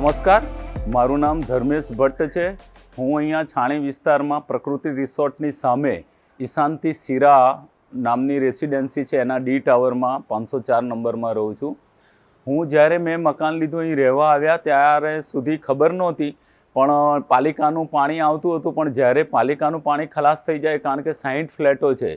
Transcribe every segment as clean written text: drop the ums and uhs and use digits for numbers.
નમસ્કાર, મારું નામ ધર્મેશ ભટ્ટ છે. હું અહીંયા છાણી વિસ્તારમાં પ્રકૃતિ રિસોર્ટની સામે ઈશાંતિ સિરા નામની રેસિડેન્સી છે એના ડી ટાવરમાં 504 નંબરમાં રહું છું. હું જ્યારે મેં મકાન લીધું અહીં રહેવા આવ્યા ત્યારે સુધી ખબર નહોતી, પણ પાલિકાનું પાણી આવતું હતું. પણ જ્યારે પાલિકાનું પાણી ખલાસ થઈ જાય, કારણ કે 60 ફ્લેટો છે,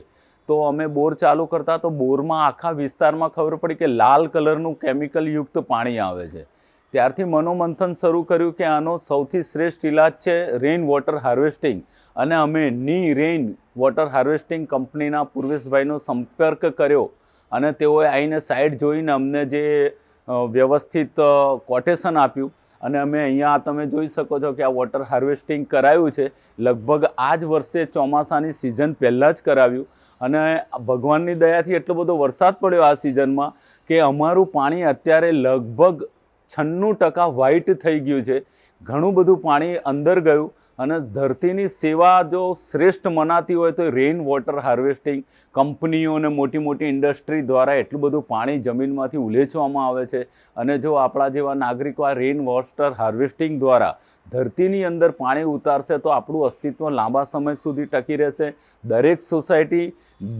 તો અમે બોર ચાલુ કરતા તો બોરમાં આખા વિસ્તારમાં ખબર પડી કે લાલ કલરનું કેમિકલયુક્ત પાણી આવે છે. ત્યારથી મનોમંથન શરૂ કર્યું કે આનો સૌથી શ્રેષ્ઠ ઇલાજ છે રેઇન વોટર હાર્વેસ્ટિંગ. અને અમે ની રેઇન વોટર હાર્વેસ્ટિંગ કંપનીના પૂર્વેશભાઈનો સંપર્ક કર્યો અને તેઓએ આવીને સાઇટ જોઈને અમને જે વ્યવસ્થિત કોટેશન આપ્યું. અને અમે અહીંયા તમે જોઈ શકો છો કે આ વોટર હાર્વેસ્ટિંગ કરાયું છે. લગભગ આ જ વર્ષે ચોમાસાની સિઝન પહેલાં જ કરાવ્યું. અને ભગવાનની દયાથી એટલો બધો વરસાદ પડ્યો આ સિઝનમાં કે અમારું પાણી અત્યારે લગભગ 96% વ્હાઇટ થઈ ગયું છે. ઘણું બધું પાણી અંદર ગયું. અને ધરતીની સેવા જો શ્રેષ્ઠ મનાતી હોય તો રેઇન વોટર હાર્વેસ્ટિંગ કંપનીઓ અને મોટી મોટી ઇન્ડસ્ટ્રી દ્વારા એટલું બધું પાણી જમીનમાંથી ઉલેચવામાં આવે છે. અને જો આપણા જેવા નાગરિકો આ રેઇન વોટર હાર્વેસ્ટિંગ દ્વારા ધરતીની અંદર પાણી ઉતારશે તો આપણું અસ્તિત્વ લાંબા સમય સુધી ટકી રહેશે. દરેક સોસાયટી,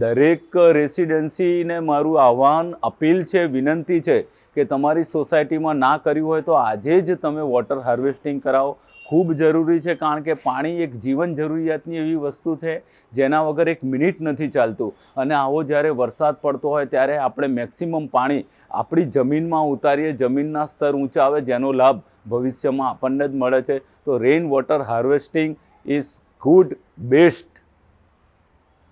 દરેક રેસિડેન્સીને મારું આહ્વાન, અપીલ છે, વિનંતી છે કે તમારી સોસાયટીમાં ના કર્યું હોય તો આજે જ તમે વોટર હાર્વેસ્ટિંગ કરાવો. ખૂબ જરૂરી છે, કારણ કે પાણી એક જીવન જરૂરિયાતની એવી વસ્તુ છે જેના વગર એક મિનિટ નથી ચાલતું. અને આવો જ્યારે વરસાદ પડતો હોય ત્યારે આપણે મેક્સિમમ પાણી આપણી જમીનમાં ઉતારીએ, જમીનના સ્તર ઊંચા આવે, જેનો લાભ ભવિષ્યમાં આપણને જ મળે છે. તો rain water harvesting is good, best.